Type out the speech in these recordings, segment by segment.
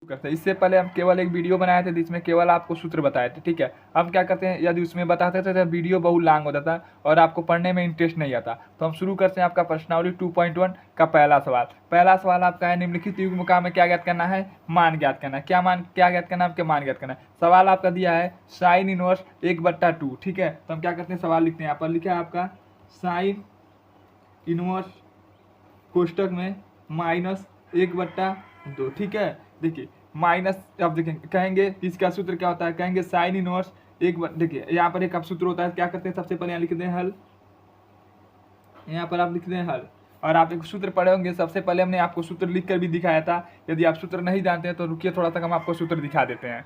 करते हैं। इससे पहले हम केवल एक वीडियो बनाए थे जिसमें केवल आपको सूत्र बताए थे, ठीक है। हम क्या करते हैं, यदि उसमें बताते थे तो वीडियो बहुत लॉन्ग होता था और आपको पढ़ने में इंटरेस्ट नहीं आता। तो हम शुरू करते हैं आपका प्रश्नावली 2.1 का पहला सवाल। पहला सवाल आपका है, निम्नलिखित युग्म में क्या ज्ञात करना है, मान ज्ञात करना है। क्या ज्ञात करना है, आपके मान ज्ञात करना है। सवाल आपका दिया है साइन इनवर्स 1/2, ठीक है। तो हम क्या करते हैं, सवाल लिखते हैं। यहाँ पर लिखा है आपका साइन इनवर्स कोष्टक में -1/2, ठीक है। देखिए माइनस, अब देखेंगे कहेंगे इसका सूत्र क्या होता है, कहेंगे साइन इनवर्स देखिए यहाँ पर एक अब सूत्र होता है, क्या करते हैं, सबसे पहले यहाँ लिखते हैं हल। यहाँ पर आप लिखते हैं हल और आप एक सूत्र पढ़े होंगे। सबसे पहले हमने आपको सूत्र लिख कर भी दिखाया था। यदि आप सूत्र नहीं जानते हैं तो रुकिए थोड़ा सा, हम आपको सूत्र दिखा देते हैं।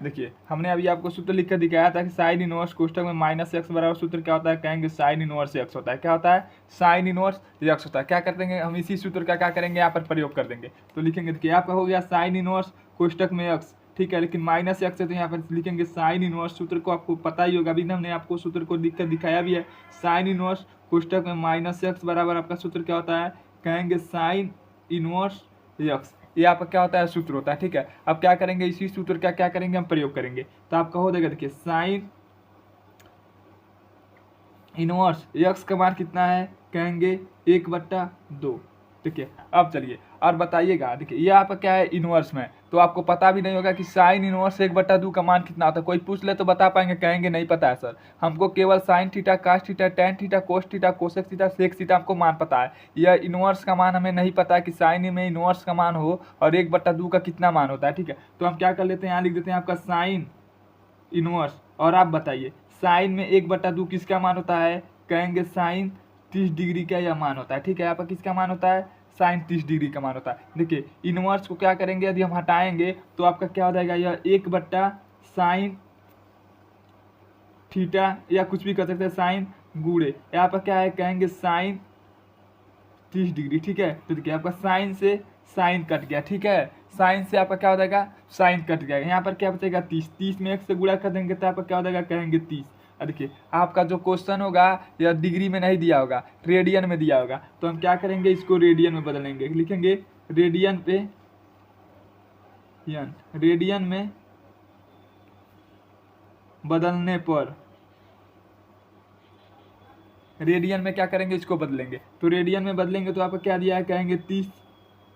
देखिए हमने अभी आपको सूत्र लिख कर दिखाया था कि साइन इनवर्स कोष्टक में -x बराबर सूत्र क्या होता है, कहेंगे साइन इनवर्स x होता है। क्या होता है, साइन इनवर्स x होता है। क्या कर देंगे हम, इसी सूत्र का क्या करेंगे, यहाँ पर प्रयोग कर देंगे। तो लिखेंगे, देखिए आपका हो गया साइन इनवर्स कोष्टक में x, ठीक है। लेकिन -x है तो यहाँ पर लिखेंगे साइन इनवर्स, सूत्र को आपको पता ही होगा, अभी हमने आपको सूत्र को लिख कर दिखाया भी है। साइन इनवर्स कोष्टक में -x बराबर आपका सूत्र क्या होता है, कहेंगे साइन इनवर्स x। ये आपका क्या होता है, सूत्र होता है, ठीक है। अब क्या करेंगे, इसी सूत्र का क्या करेंगे, हम प्रयोग करेंगे। तो आपका हो जाएगा, देखिए साइन इनवर्स x का मान कितना है, कहेंगे 1/2, ठीक है। अब चलिए और बताइएगा, देखिए ये आपका क्या है, इनवर्स में, तो आपको पता भी नहीं होगा कि साइन इनवर्स 1/2 का मान कितना होता है। कोई पूछ ले तो बता पाएंगे, कहेंगे नहीं पता है सर, हमको केवल sine theta, cos theta, tan theta, cos theta, cosec theta, sec theta हमको मान पता है। यह इनवर्स का मान हमें नहीं पता है कि साइन में इनवर्स का मान हो और 1/2 का कितना मान होता है, ठीक है। तो हम क्या कर लेते हैं, यहाँ लिख देते हैं आपका साइन इनवर्स, और आप बताइए साइन में 1/2 किसका मान होता है, कहेंगे साइन 30 डिग्री का यह मान होता है, ठीक है। यहाँ पर किसका मान होता है, साइन 30 डिग्री का मान होता है। देखिए इनवर्स को क्या करेंगे, यदि हम हटाएंगे तो आपका क्या हो जाएगा, यह 1/sin थीटा या कुछ भी कर सकते हैं, साइन गुणे यहाँ पर क्या है, कहेंगे साइन 30 डिग्री, ठीक है। तो देखिए आपका साइन से साइन कट गया, ठीक है। साइन से आपका क्या हो जाएगा, साइन कट गया। यहाँ पर क्या बचेगा, 30, 30 में 1 से गुणा कर देंगे तो आपका क्या हो जाएगा, कहेंगे 30। देखिए आपका जो क्वेश्चन होगा यह डिग्री में नहीं दिया होगा, रेडियन में दिया होगा। तो हम क्या करेंगे, इसको रेडियन में बदलेंगे, लिखेंगे रेडियन पे रेडियन में बदलने पर, रेडियन में क्या करेंगे, इसको बदलेंगे। तो रेडियन में बदलेंगे तो आपको क्या दिया है, कहेंगे 30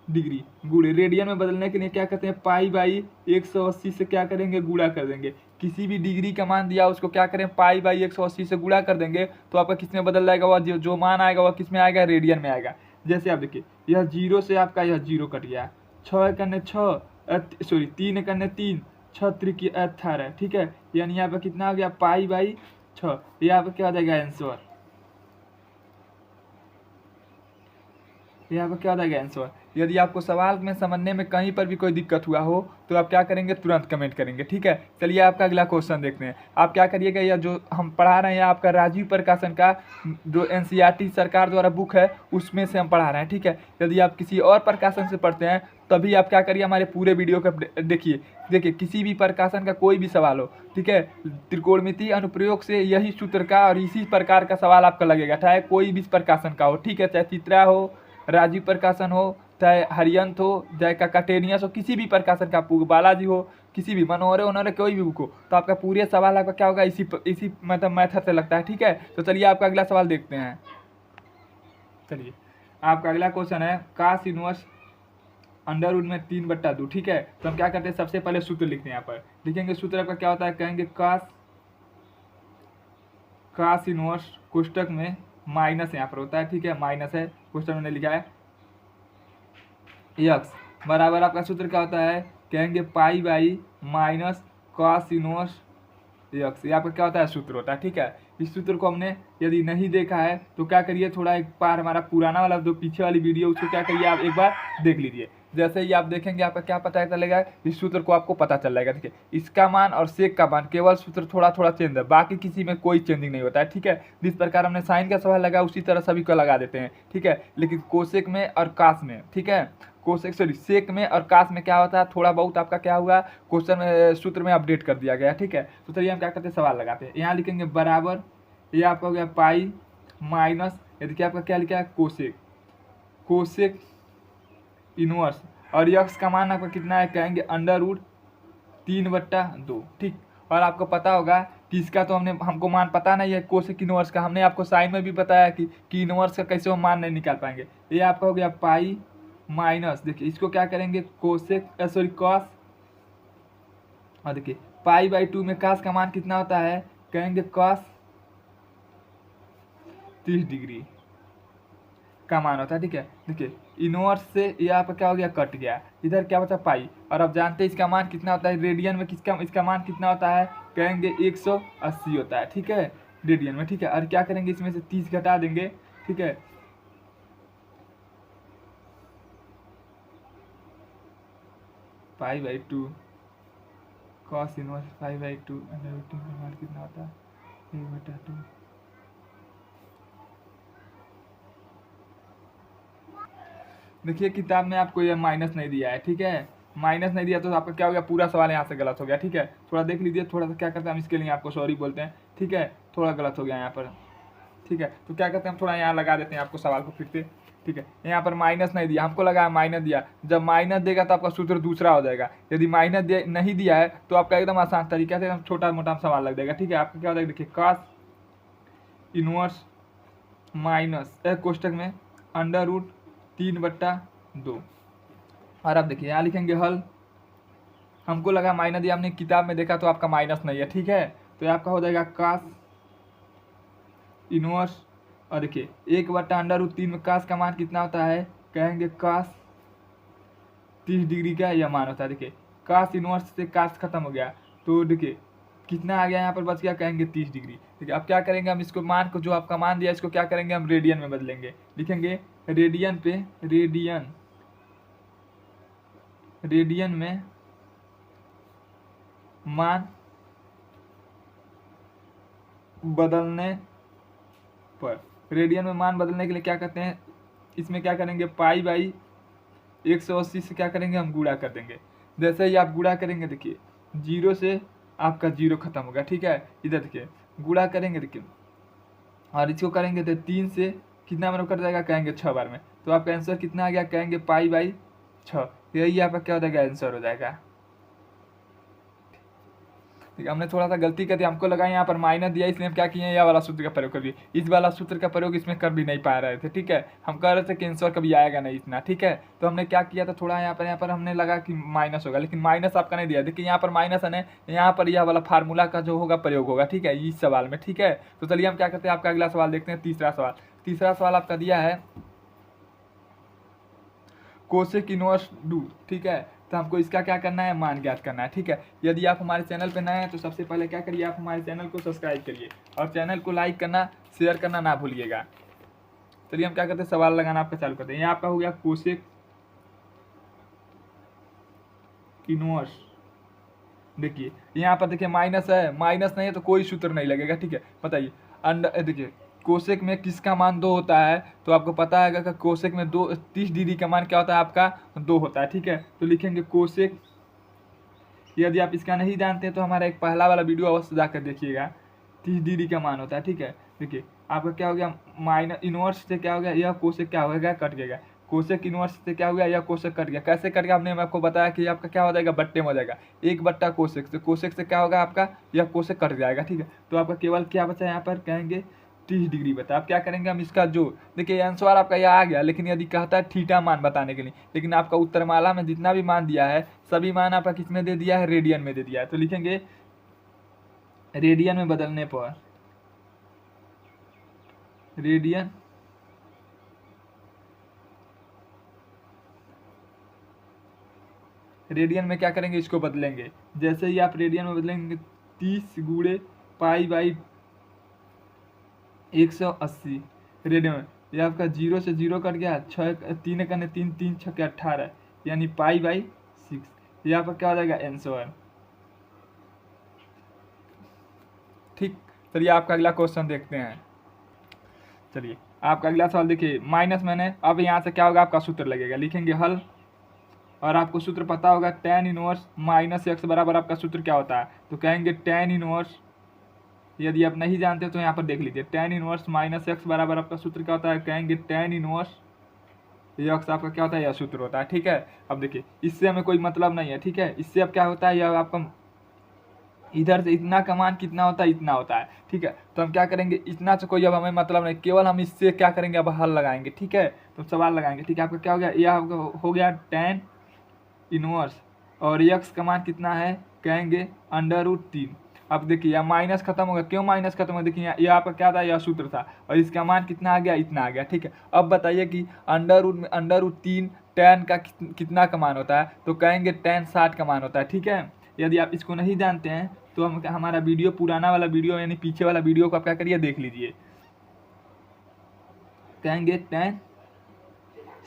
डिग्री गुणे, रेडियन में बदलने के लिए क्या करते हैं, पाई/180 से क्या करेंगे, गुणा कर देंगे। किसी भी डिग्री का मान दिया उसको क्या करें, पाई/180 से गुणा कर देंगे तो आपका किस में बदल जाएगा, वह जो मान आएगा वह किस में आएगा, रेडियन में आएगा। जैसे आप देखिए यह 0 से आपका यह 0 कट गया, 6 करने 6, सॉरी 3 करने 3, 6 त्रिक 18, ठीक है। यानी यहाँ पर कितना आ गया, पाई/6। यहाँ पर क्या हो जाएगा आंसर, यहाँ पर क्या हो जाएगा आंसर। यदि आपको सवाल में समझने में कहीं पर भी कोई दिक्कत हुआ हो तो आप क्या करेंगे, तुरंत कमेंट करेंगे, ठीक है। चलिए आपका अगला क्वेश्चन देखते हैं। आप क्या करिएगा, यह जो हम पढ़ा रहे हैं आपका राजीव प्रकाशन का जो एनसीईआरटी सरकार द्वारा बुक है उसमें से हम पढ़ा रहे हैं, ठीक है। यदि आप किसी और प्रकाशन से पढ़ते हैं तभी आप क्या करिए, हमारे पूरे वीडियो का देखिए किसी भी प्रकाशन का कोई भी सवाल हो, ठीक है, त्रिकोणमिति अनुप्रयोग से यही सूत्र का और इसी प्रकार का सवाल आपका लगेगा, चाहे कोई भी प्रकाशन का हो, ठीक है। चाहे चित्रा हो, राजीव प्रकाशन हो, चाहे हरियंत हो, चाहे काकाटेनियस हो, किसी भी प्रकाशन का, बालाजी हो, किसी भी मनोहर उन्होंने कोई भी बुक हो, तो आपका पूरे सवाल आपका क्या होगा, इसी मतलब मेथड से लगता है, ठीक है। तो चलिए आपका अगला सवाल देखते हैं। चलिए आपका अगला क्वेश्चन है कास इनवर्स अंडर रूट में 3/2, ठीक है। तो हम क्या करते हैं, सबसे पहले सूत्र लिखते हैं। यहाँ पर लिखेंगे सूत्र आपका क्या होता है, कहेंगे कास इनवर्स कोष्टक में माइनस यहाँ पर होता है, ठीक है, माइनस है, क्वेश्चन मैंने लिखा है x बराबर आपका सूत्र क्या होता है, कहेंगे पाई/-cos इनवर्स x। ये आपका क्या होता है, सूत्र होता है, ठीक है। इस सूत्र को हमने यदि नहीं देखा है तो क्या करिए, थोड़ा एक बार हमारा पुराना वाला जो पीछे वाली वीडियो उसको क्या करिए, आप एक बार देख लीजिए। जैसे ही आप देखेंगे आपका क्या पता चलेगा, इस सूत्र को आपको पता चल जाएगा। देखिए इसका मान और सेक का मान केवल सूत्र थोड़ा थोड़ा चेंज है, बाकी किसी में कोई चेंजिंग नहीं होता है, ठीक है। जिस प्रकार हमने साइन का सवाल लगा उसी तरह सभी को लगा देते हैं, ठीक है। लेकिन कोसेक में और कास में, ठीक है, सेक में और कास में क्या होता है, थोड़ा बहुत आपका क्या हुआ, क्वेश्चन में सूत्र में अपडेट कर दिया गया, ठीक है। तो चलिए हम क्या करते हैं, सवाल लगाते हैं। यहाँ लिखेंगे बराबर, ये आपका हो गया पाई माइनस, यदि क्या आपका क्या लिखा है, कोसेक इनवर्स, और यक्स का मान आपका कितना है, कहेंगे √3/2। ठीक, और आपको पता होगा कि इसका तो हमको मान पता नहीं है कोसेक इनवर्स का। हमने आपको साइन में भी बताया कि इनवर्स का कैसे हम मान नहीं निकाल पाएंगे। ये आपका हो गया पाई माइनस, देखिए इसको क्या करेंगे कोसेक कॉस, और देखिए पाई/2 में कास का मान कितना होता है, कहेंगे कॉस 30 डिग्री का मान होता है। ठीक है, देखिए इनवर्स से ये आपका क्या हो गया, कट गया, इधर क्या बचा पाई। और अब जानते हैं इसका मान कितना होता है रेडियन में, इसका मान कितना होता है, कहेंगे 180 होता है। ठीक है, रेडियन में। ठीक है, और क्या करेंगे, इसमें से 30 घटा देंगे। ठीक है, पाई/2 कॉस इनवर्स पाई/2 का मान कितना होता है, 1/2। देखिए किताब में आपको ये माइनस नहीं दिया है। ठीक है, माइनस नहीं दिया तो आपका क्या हो गया, पूरा सवाल यहाँ से गलत हो गया। ठीक है, थोड़ा देख लीजिए, थोड़ा सा क्या करते हैं हम इसके लिए आपको सॉरी बोलते हैं। ठीक है, थोड़ा गलत हो गया यहाँ पर। ठीक है, तो क्या करते हैं हम थोड़ा यहाँ लगा देते हैं आपको सवाल को फिर से। ठीक है, यहाँ पर माइनस नहीं दिया, हमको लगा माइनस दिया। जब माइनस देगा तो आपका सूत्र दूसरा हो जाएगा। यदि माइनस नहीं दिया है तो आपका एकदम आसान तरीका से एकदम छोटा मोटा सवाल लग जाएगा। ठीक है, आपका क्या हो जाएगा, देखिए कॉस इनवर्स माइनस कोष्टक में √3/2। और अब देखिए यहाँ लिखेंगे हल। हमको लगा माइनस दिया, हमने किताब में देखा तो आपका माइनस नहीं है। ठीक है, तो आपका हो जाएगा कॉस इनवर्स, और देखिए 1/√3 में कास का मान कितना होता है, कहेंगे कास 30 डिग्री का यह मान होता है। देखिए कास इनवर्स से कास खत्म हो गया, तो देखिए कितना आ गया यहाँ पर बच गया, कहेंगे 30 डिग्री। देखिए अब क्या करेंगे हम, इसको मान को जो आपका मान दिया इसको क्या करेंगे हम रेडियन में बदलेंगे। लिखेंगे रेडियन पे रेडियन में मान बदलने पर, रेडियन में मान बदलने के लिए क्या करते हैं, इसमें क्या करेंगे पाई/180 से क्या करेंगे हम गुणा कर देंगे। जैसे ही आप गुणा करेंगे देखिए 0 से आपका 0 खत्म होगा। ठीक है, इधर देखिए गुणा करेंगे देखिए, और इसको करेंगे तो 3 से कितना बार कट जाएगा, कहेंगे 6 बार में। तो आपका आंसर कितना आ गया, कहेंगे पाई/6। यही आपका क्या हो जाएगा, आंसर हो जाएगा। ठीक है, हमने थोड़ा सा गलती कर दी, हमको लगा यहाँ पर माइनस दिया इसलिए हम क्या किए, यह वाला सूत्र का प्रयोग कर दिए। इस वाला सूत्र का प्रयोग इसमें कर भी नहीं पा रहे थे। ठीक है, हम कह रहे थे कि आंसर कभी आएगा नहीं इतना। ठीक है, तो हमने क्या किया था, थोड़ा यहाँ पर हमने लगा कि माइनस होगा, लेकिन माइनस आपका नहीं दिया। देखिए यहाँ पर माइनस है, यहाँ पर यह वाला फार्मूला का जो होगा प्रयोग होगा। ठीक है, इस सवाल में। ठीक है, तो चलिए हम क्या करते हैं, आपका अगला सवाल देखते हैं, तीसरा सवाल आपका दिया है कोसेक इनवर्स डू। ठीक है, तो हमको इसका क्या करना है, मान ज्ञात करना है। ठीक है, यदि आप हमारे चैनल पर नए हैं तो सबसे पहले क्या करिए, आप हमारे चैनल को सब्सक्राइब करिए और चैनल को लाइक करना शेयर करना ना भूलिएगा। चलिए हम क्या करते हैं, सवाल लगाना आपका चालू करते हैं। यहाँ आपका हो गया कोसेक इनवर्स। देखिए यहाँ पर देखिए माइनस है, माइनस नहीं है तो कोई सूत्र नहीं लगेगा। ठीक है, बताइए अंडर, देखिए कोसेक में किसका मान 2 होता है, तो आपको पता है कि कोसेक में 30 डिग्री का मान क्या होता है, आपका 2 होता है। ठीक है, तो लिखेंगे कोसेक, यदि आप इसका नहीं जानते तो हमारा एक पहला वाला वीडियो अवश्य जाकर देखिएगा, 30 डिग्री का मान होता है। ठीक है, देखिए आपका क्या हो गया, माइनस इनवर्स से क्या हो गया, यह कोसेक क्या हो गया, कट गया। कोसेक इनवर्स से क्या हो गया, यह कोसेक कट गया। कैसे कट गया, हमने आपको बताया कि आपका क्या हो जाएगा, बट्टे में हो जाएगा, 1/कोसेक। कोसेक से क्या होगा आपका, यह कोसेक कट जाएगा। ठीक है, तो आपका केवल क्या बचा यहाँ पर, कहेंगे 30 डिग्री बता। अब क्या करेंगे हम इसका जो, देखिए आंसर आपका यह आ गया, लेकिन यदि कहता है थीटा मान बताने के लिए, लेकिन आपका उत्तरमाला में जितना भी मान दिया है सभी मान आपका किस में दे दिया है, रेडियन में दे दिया है। तो लिखेंगे रेडियन में बदलने पर, रेडियन में क्या करेंगे, इसको बदलेंगे। जैसे ही आप रेडियन में बदलेंगे 30 गुणे पाई/180 रेडियन में, ये आपका 0 से 0 कट गया, 3 करने 3 3 6 18 यानी पाई/6। ये आपका क्या हो जाएगा, आंसर। ठीक, चलिए आपका अगला क्वेश्चन देखते हैं। चलिए आपका अगला सवाल देखिए, माइनस मैंने, अब यहाँ से क्या होगा, आपका सूत्र लगेगा। लिखेंगे हल, और आपको सूत्र पता होगा tan इनवर्स -x बराबर आपका सूत्र क्या होता है, तो कहेंगे tan इनवर्स, यदि आप नहीं जानते तो यहाँ पर देख लीजिए, tan इनवर्स -x बराबर आपका सूत्र क्या होता है, कहेंगे tan इनवर्स ये अक्स आपका क्या होता है, यह सूत्र होता है। ठीक है, अब देखिए इससे हमें कोई मतलब नहीं है। ठीक है, इससे अब क्या होता है, यह आपका इधर से इतना का मान कितना होता है, इतना होता है। ठीक है, तो हम क्या करेंगे, इतना से कोई अब हमें मतलब नहीं, केवल हम इससे क्या करेंगे, अब हल लगाएंगे। ठीक है, तो सवाल लगाएंगे। ठीक है, आपका क्या हो गया, यह आपका हो गया tan इनवर्स, और यक्स का मान कितना है, कहेंगे √3। अब देखिए यह माइनस खत्म हो गया, क्यों माइनस खत्म हो गया, देखिए यह आपका क्या था, यह सूत्र था, और इसका मान कितना आ गया, इतना आ गया। ठीक है, अब बताइए कि अंडर में √3 tan का कितना का मान होता है, तो कहेंगे tan 60 का मान होता है। ठीक है, यदि आप इसको नहीं जानते हैं तो हम हमारा वीडियो, पुराना वाला वीडियो यानी पीछे वाला वीडियो को आप क्या करिए, देख लीजिए। कहेंगे tan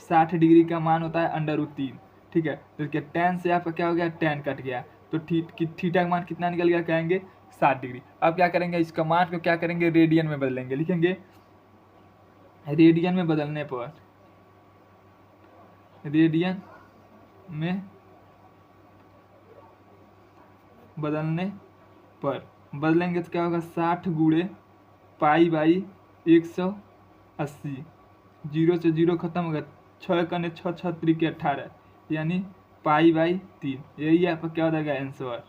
60 डिग्री का मान होता है √3। ठीक है, तो देखिए tan से आपका क्या हो गया, tan कट गया, तो थीटा का मान कितना निकल गया, कहेंगे 60 डिग्री। अब क्या करेंगे, इसका मान को क्या करेंगे, रेडियन में बदलेंगे, लिखेंगे रेडियन में बदलने पर, रेडियन में बदलने पर बदलेंगे तो क्या होगा, 60 गुणे π/180, जीरो से जीरो खत्म हो गया, 6 कने 6 6 त्रिके 18, यानी π/3। यही आपका क्या हो जाएगा, आंसर।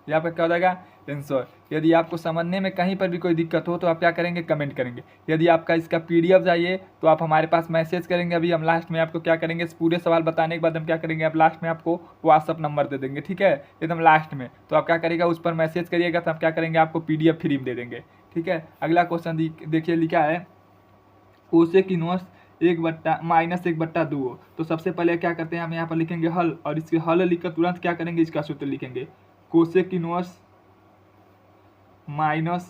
यहाँ पर क्या हो जाएगा, आंसर। यदि आपको समझने में कहीं पर भी कोई दिक्कत हो तो आप क्या करेंगे, कमेंट करेंगे। यदि आपका इसका PDF चाहिए तो आप हमारे पास मैसेज करेंगे। अभी हम लास्ट में आपको क्या करेंगे, इस पूरे सवाल बताने के बाद हम क्या करेंगे, आप लास्ट में आपको व्हाट्सअप नंबर दे देंगे। ठीक है, एकदम लास्ट में, तो आप क्या करिएगा, उस पर मैसेज करिएगा, तो हम क्या करेंगे, आपको PDF फ्री में दे देंगे। ठीक है, अगला क्वेश्चन देखिए, लिखा है कोसेक इनवर्स -1/2 हो। तो सबसे पहले क्या करते हैं, हम यहाँ पर लिखेंगे हल, और इसके हल लिखकर तुरंत क्या करेंगे, इसका सूत्र लिखेंगे, कोसेक इनवर्स -x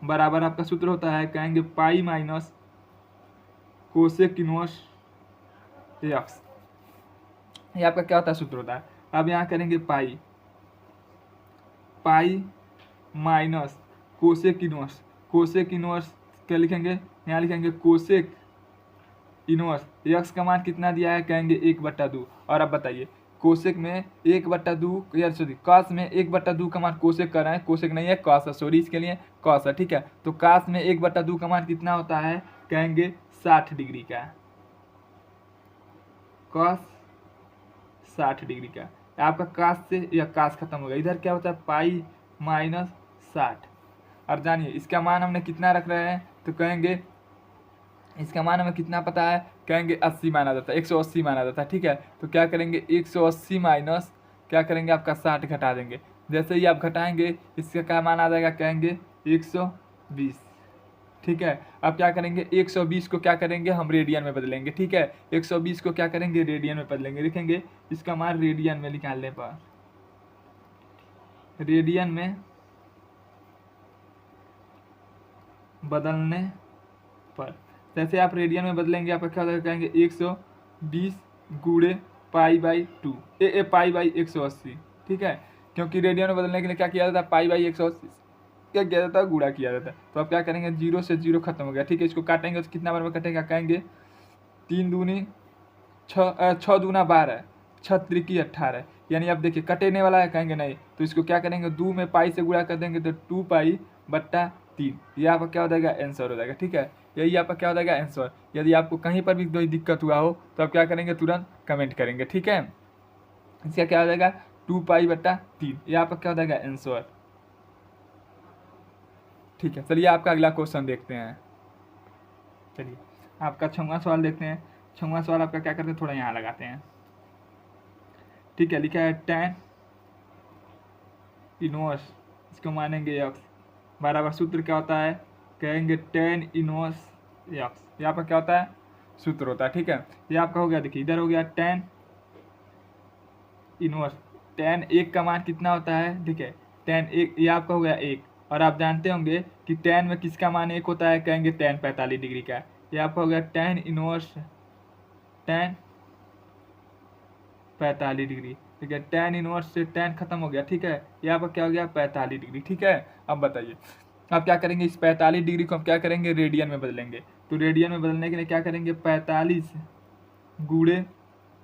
बराबर आपका सूत्र होता है, कहेंगे pi minus cosec inverse x। ये आपका क्या होता है, सूत्र होता है। अब यहाँ करेंगे pi minus cosec inverse, cosec inverse क्या लिखेंगे, यहाँ लिखेंगे कोसेक इनवर्स x का मान कितना दिया है, कहेंगे 1/2। और अब बताइए कोसेक में 1/2 यार सॉरी कॉस में 1/2 का मान कोसेक कर रहे हैं, कोसेक नहीं है कॉस है, सॉरी इसके लिए कॉस है। ठीक है, तो कॉस में 1/2 का मान कितना होता है, कहेंगे 60 डिग्री का, कॉस 60 डिग्री का। आपका कॉस से यह कॉस खत्म हो गया, इधर क्या होता है π-60। और जानिए इसका मान हमने कितना रख रहे हैं, तो कहेंगे इसका मान हमें कितना पता है, कहेंगे 80 माना जाता है, 180 माना जाता है। ठीक है, तो क्या करेंगे 180 माइनस क्या करेंगे, आपका 60 घटा देंगे। जैसे ही आप घटाएंगे इसका क्या मान आ जाएगा, कहेंगे 120। ठीक है, अब क्या करेंगे 120 को क्या करेंगे, हम रेडियन में बदलेंगे। ठीक है, 120 को क्या करेंगे, रेडियन में बदलेंगे, लिखेंगे इसका मान रेडियन में निकालने पर, रेडियन में बदलने पर, जैसे आप रेडियन में बदलेंगे आपका क्या हो जाएगा, कहेंगे 120 गुणे π/2 π/180। ठीक है, क्योंकि रेडियन में बदलने के लिए क्या किया जाता है, π/180 क्या किया जाता है, गुणा किया जाता है। तो आप क्या करेंगे, 0 से 0 खत्म हो गया। ठीक है, इसको काटेंगे तो कितना बार में कटेगा, कहेंगे 3 दूनी 6 6 दूना 12 6 त्रिकी 18, यानी अब देखिए कटेने वाला है, कहेंगे नहीं, तो इसको क्या करेंगे 2 में पाई से गुणा कर देंगे तो 2π/3। ये आपका क्या हो जाएगा, आंसर हो जाएगा। ठीक है, यही आपका क्या हो जाएगा, आंसर। यदि आपको कहीं पर भी कोई दिक्कत हुआ हो तो आप क्या करेंगे, तुरंत कमेंट करेंगे। ठीक है, इसका क्या हो जाएगा 2π/3, ये आपका क्या हो जाएगा, आंसर। ठीक है, चलिए आपका अगला क्वेश्चन देखते हैं। चलिए आपका 6वां सवाल देखते हैं। 6वां सवाल आपका क्या करते हैं, थोड़ा यहाँ लगाते हैं। ठीक है, लिखा है tan इनवर्स, इसको मानेंगे x बराबर सूत्र क्या होता है, कहेंगे tan इनवर्स x। यहाँ पर क्या होता है, सूत्र होता है। ठीक है, ये आपका हो गया, देखिए इधर हो गया tan इनवर्स, tan 1 का मान कितना होता है, ठीक है tan 1 ये आपका हो गया 1, और आप जानते होंगे कि tan में किसका मान 1 होता है, कहेंगे tan 45 डिग्री का। ये आपका हो गया tan इनवर्स tan 45 डिग्री। ठीक है, tan इनवर्स से tan खत्म हो गया। ठीक है, ये आपका क्या हो गया, 45 डिग्री। ठीक है, अब बताइए आप क्या करेंगे, इस 45 डिग्री को हम क्या करेंगे, रेडियन में बदलेंगे। तो रेडियन में बदलने के लिए क्या करेंगे, 45 गुणे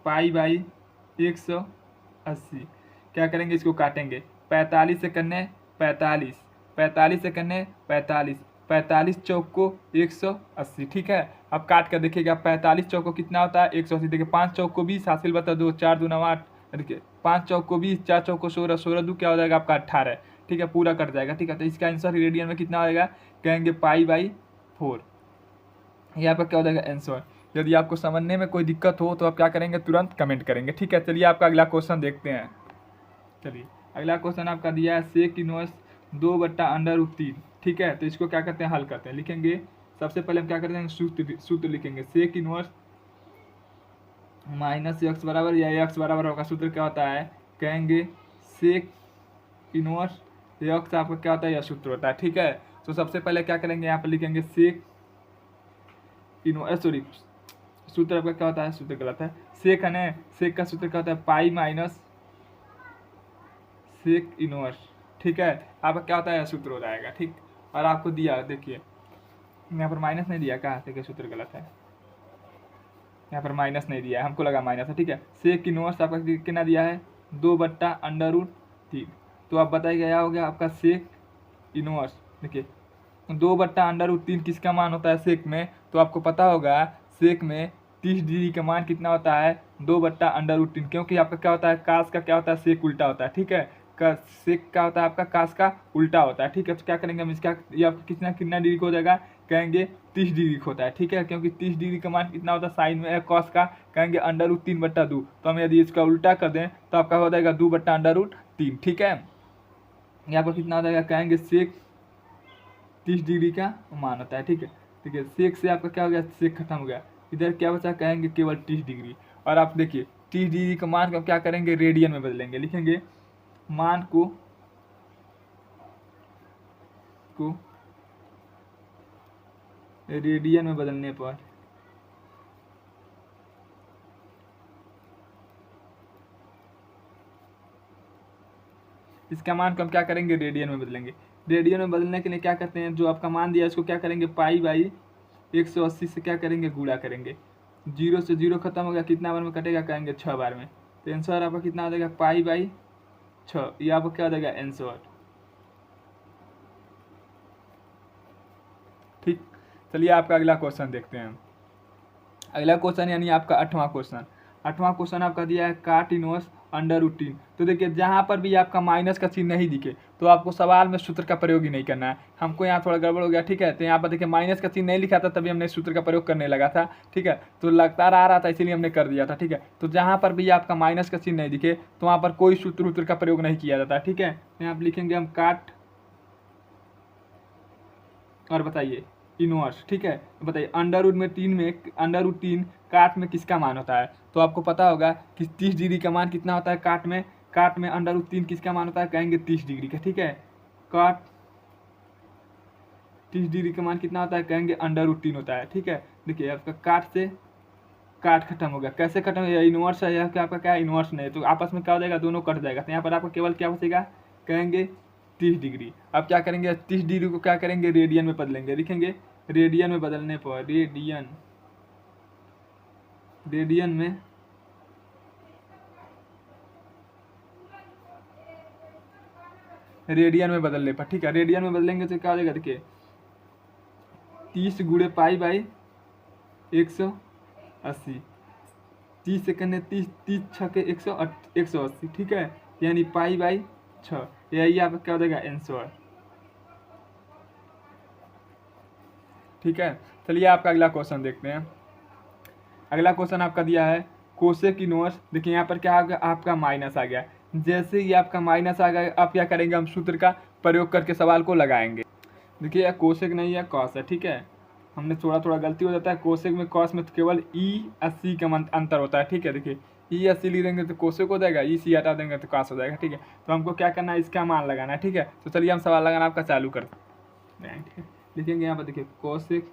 π/180। क्या करेंगे, इसको काटेंगे, 45 से करने 45, 45 से करने 45, 45 चौक को 180, ठीक है। अब काट कर देखिएगा 45 चौक को कितना होता है 180। देखिए 5 चौक को 20, हासिल बता 2, 4 दूना 8, देखिए 5 चौक को 20, 4 चौक को 16, 16 दू क्या हो जाएगा आपका 18, ठीक है, पूरा कट जाएगा, ठीक है। तो इसका आंसर रेडियन में कितना आएगा, कहेंगे π/4, ये आपका क्या हो जाएगा आंसर। यदि आपको समझने में कोई दिक्कत हो तो आप क्या करेंगे, तुरंत कमेंट करेंगे, ठीक है। चलिए आपका अगला क्वेश्चन देखते हैं। चलिए अगला क्वेश्चन आपका दिया है सेक इनवर्स 2/√3, ठीक है। तो इसको क्या करते हैं, हल करते हैं, लिखेंगे। सबसे पहले हम क्या करते हैं, सूत्र लिखेंगे। सेक इनवर्स -x बराबर या x बराबर का सूत्र क्या होता है, कहेंगे सेक इनवर्स x आपका क्या होता है, यह सूत्र होता है, ठीक है। तो सबसे पहले क्या करेंगे, यहाँ पर लिखेंगे सेक इनवर्स, सॉरी सूत्र आपका क्या होता है, सूत्र गलत है, सेक है ना, सेक का सूत्र क्या होता है π - सेक इनवर्स, ठीक है। आपका क्या होता है, सूत्र हो जाएगा, ठीक। और आपको दिया देखिए यहाँ पर माइनस नहीं दिया, कहाँ से सूत्र गलत है, यहाँ पर माइनस नहीं दिया है, हमको लगा माइनस है, ठीक है। सेक इनवर्स आपका कितना दिया है 2/√3। तो आप बताइए क्या हो गया आपका सेक इनवर्स, देखिए 2/√3 किसका मान होता है सेक में, तो आपको पता होगा सेक में 30 डिग्री का मान कितना होता है 2/√3, क्योंकि आपका क्या होता है कास का क्या होता है सेक उल्टा होता है, ठीक है। का सेक का होता है आपका कास का उल्टा होता है, ठीक है। तो क्या करेंगे हम इसका, या कितना कितना डिग्री को हो जाएगा, कहेंगे 30 डिग्री का होता है, ठीक है। क्योंकि 30 डिग्री का मान कितना होता है साइन में कॉस का, कहेंगे √3/2। तो हम यदि इसका उल्टा कर दें तो आपका हो जाएगा 2/√3, ठीक है। यहाँ पर कितना हो जाएगा, कहेंगे सेक 30 डिग्री का मान होता है, ठीक है। ठीक है, सेक से आपका क्या हो गया, सेक खत्म हो गया, इधर क्या बचा, कहेंगे केवल 30 डिग्री। और आप देखिए 30 डिग्री का मान को क्या करेंगे, रेडियन में बदलेंगे, लिखेंगे मान को रेडियन में बदलने पर इसका मान को हम क्या करेंगे, रेडियन में बदलेंगे। रेडियन में बदलने के लिए क्या करते हैं, जो आपका मान दिया है इसको क्या करेंगे, π/180 से क्या करेंगे, गुणा करेंगे। 0 से 0 खत्म हो गया, कितना बार में कटेगा, कहेंगे 6 बार में। तो आंसर आपका कितना आ जाएगा, π/6, ये आपका क्या हो जाएगा आंसर, ठीक। चलिए आपका अगला क्वेश्चन देखते हैं। अगला क्वेश्चन यानी आपका 8वां क्वेश्चन। 8वां क्वेश्चन आपका दिया है काट इनवर्स √3। तो देखिए जहाँ पर भी आपका माइनस का चिन्ह नहीं दिखे तो आपको सवाल में सूत्र का प्रयोग ही नहीं करना है। हमको यहाँ थोड़ा गड़बड़ हो गया, ठीक है। तो यहाँ पर देखिए माइनस का चिन्ह नहीं लिखा था, तभी हमने सूत्र का प्रयोग करने लगा था, ठीक है। तो लगातार आ रहा था इसीलिए हमने कर दिया था, ठीक है। तो जहाँ पर भी आपका माइनस का चिन्ह नहीं दिखे तो वहाँ पर कोई सूत्र का प्रयोग नहीं किया जाता, ठीक है। यहाँ पर लिखेंगे हम काट और बताइए इनवर्स, ठीक है। बताइए √3 काट में किसका मान होता है, तो आपको पता होगा कि 30 डिग्री का मान कितना होता है काट में √3 किसका मान होता है, कहेंगे 30 डिग्री का, ठीक है। काट 30 डिग्री का मान कितना होता है, कहेंगे √3 होता है, ठीक है। देखिए आपका काट से काट खत्म हो गया, कैसे खत्म हो गया, इनवर्स है या क्या आपका क्या इनवर्स नहीं, तो आपस में क्या हो जाएगा, दोनों कट जाएगा। तो यहाँ पर आपको केवल क्या बचेगा, कहेंगे 30 डिग्री। अब क्या करेंगे, 30 डिग्री को क्या करेंगे, रेडियन में बदलेंगे, लिखेंगे रेडियन में बदलने पर रेडियन में बदलने पर, ठीक है। रेडियन में बदलेंगे तो क्या हो जाएगा, देखिए 30 × π/180, 30 सेकंड है, 30 छके 180, ठीक है, यानी π/6, यही आपका क्या हो जाएगा आंसर, ठीक है। चलिए आपका अगला क्वेश्चन देखते हैं। अगला क्वेश्चन आपका दिया है कोसेक इनवर्स। देखिए यहाँ पर क्या आ गया, आपका माइनस आ गया। जैसे ही आपका माइनस आ गया आप क्या करेंगे, हम सूत्र का प्रयोग करके सवाल को लगाएंगे। देखिए यह कोसेक नहीं है कॉस है, ठीक है। हमने थोड़ा गलती हो जाता है, कोसेक में कॉस में तो केवल E80 का अंतर होता है, ठीक है। देखिए E80 ले देंगे तो कोसेक हो जाएगा, EC हटा देंगे तो कॉस हो जाएगा, ठीक है। तो हमको क्या करना है, इसका मान लगाना है, ठीक है। तो चलिए हम सवाल लगाना आपका चालू करते हैं, ठीक है। लिखेंगे यहाँ पर देखिए कोसेक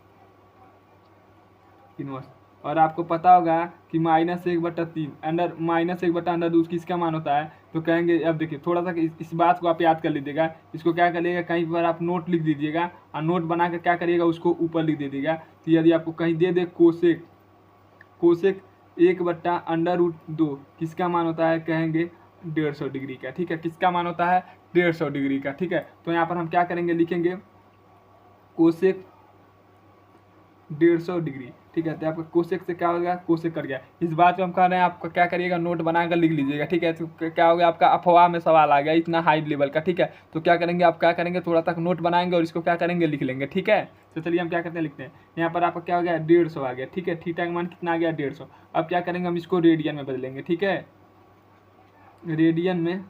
इनवर्स, और आपको पता होगा कि -1/3 -1/√2 किसका मान होता है, तो कहेंगे। अब देखिए थोड़ा सा इस बात को आप याद कर लीजिएगा, इसको क्या करिएगा, कहीं पर आप नोट लिख दीजिएगा और नोट बना कर क्या करिएगा, उसको ऊपर लिख दीजिएगा। तो यदि आपको कहीं दे दे कोसेक 1/√2 किसका मान होता है, कहेंगे 150 डिग्री का, ठीक है। किसका मान होता है, 150 डिग्री का, ठीक है। तो यहाँ पर हम क्या करेंगे, लिखेंगे कोसेक 150 डिग्री, ठीक है। तो आपका कोसेक से क्या हो गया, कोसेक कट गया। इस बात पे हम कह रहे हैं आपका क्या करिएगा, नोट बनाकर लिख लीजिएगा, ठीक है। तो क्या हो गया आपका, अफवाह में सवाल आ गया इतना हाई लेवल का, ठीक है। तो क्या करेंगे आप, क्या करेंगे, थोड़ा तक नोट बनाएंगे और इसको क्या करेंगे, लिख लेंगे, ठीक है। तो चलिए हम क्या करते हैं, लिखते हैं। यहाँ पर आपका क्या हो गया, 150 आ गया, ठीक है। थीटा का मान कितना आ गया, 150। अब क्या करेंगे, हम इसको रेडियन में बदलेंगे, ठीक है। रेडियन में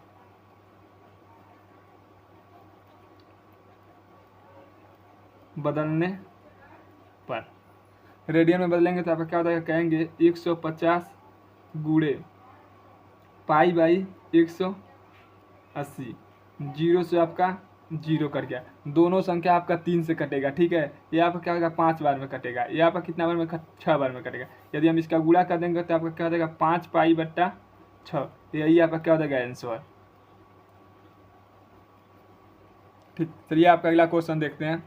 बदलने पर, रेडियन में बदलेंगे तो आपका क्या होता है, कहेंगे 150 गुणे पाई बाई 180। जीरो से आपका जीरो कट गया, दोनों संख्या आपका 3 से कटेगा, ठीक है। ये आपका क्या होगा, 5 बार में कटेगा। ये आपका कितना बार में, 6 बार में कटेगा। यदि हम इसका गुणा कर देंगे तो आपका क्या हो जाएगा, 5 पाई बट्टा 6। यही आपका क्या हो जाएगा, आंसर। ठीक, चलिए आपका अगला क्वेश्चन देखते हैं।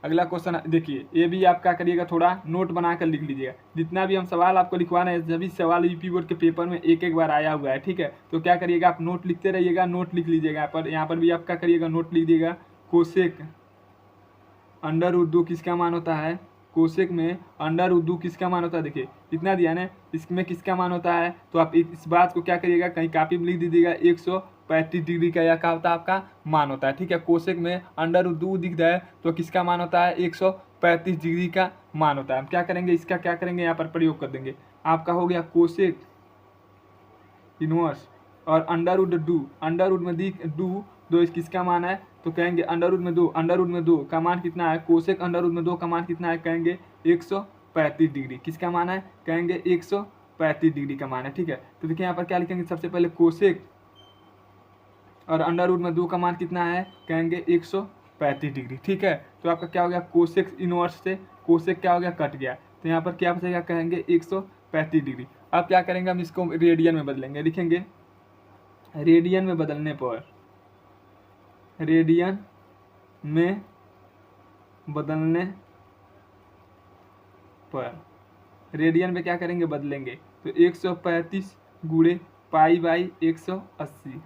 अगला क्वेश्चन देखिए, ये भी आप क्या करिएगा, थोड़ा नोट बनाकर लिख लीजिएगा। जितना भी हम सवाल आपको लिखवा रहे हैं, सभी सवाल यूपी बोर्ड के पेपर में एक एक बार आया हुआ है, ठीक है। तो क्या करिएगा, आप नोट लिखते रहिएगा, नोट लिख लीजिएगा। यहाँ पर भी आप क्या करिएगा, नोट लिख दीजिएगा। कोसेक अंडर रूट 2 किसका मान होता है, कोसेक में अंडर रूट 2 किसका मान होता है, देखिए इतना दिया ना, इसमें किसका मान होता है। तो आप इस बात को क्या करिएगा, कहीं कापी में लिख दीजिएगा, 135 डिग्री का यह क्या होता है, आपका मान होता है, ठीक है। कोसेक में अंडर रूट 2 दिख रहा है तो किसका मान होता है, 135 डिग्री का मान होता है। हम क्या करेंगे, इसका क्या करेंगे, यहाँ पर प्रयोग कर देंगे। आपका हो गया कोसेक इनवर्स और अंडर रूट 2, अंडर रूट में दिख 2 इस किसका मान है, तो कहेंगे अंडर रूट में 2, अंडर रूट में 2 का मान कितना है, कोसेक अंडर रूट में 2 का मान कितना है, कहेंगे 135 डिग्री। किसका मान है, कहेंगे 135 डिग्री का मान है, ठीक है। तो देखिए यहाँ पर क्या लिखेंगे, सबसे पहले कोसेक और अंडर रूट में 2 का मान कितना है, कहेंगे 135 डिग्री, ठीक है। तो आपका क्या हो गया, कोसेक इनवर्स से कोसेक क्या हो गया, कट गया। तो यहाँ पर क्या बचेगा, कहेंगे 135 डिग्री। अब क्या करेंगे, हम इसको रेडियन में बदलेंगे, लिखेंगे रेडियन में बदलने पर, रेडियन में बदलने पर, रेडियन में क्या करेंगे, बदलेंगे। तो 135 गुणे पाई बाई 180।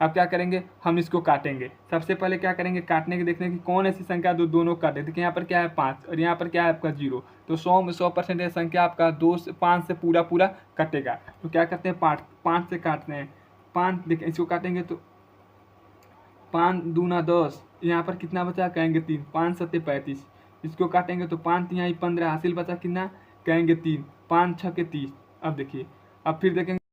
अब क्या करेंगे, हम इसको काटेंगे। सबसे पहले क्या करेंगे, काटने के देखने की कौन ऐसी संख्या जो दोनों काटे। देखिए यहाँ पर क्या है 5 और यहाँ पर क्या है आपका 0। तो 100 में 100% संख्या आपका 2 से 5 से पूरा पूरा कटेगा। तो क्या करते हैं, 5 से काटते हैं। 5 देखिए इसको काटेंगे तो 5 दूना 10, यहाँ पर कितना बचा, कहेंगे 3, 5 सत्ते 35। इसको काटेंगे तो 5 यहाँ 15, हासिल बचा कितना, कहेंगे 3, 5 6 के 30। अब देखिए, अब फिर देखेंगे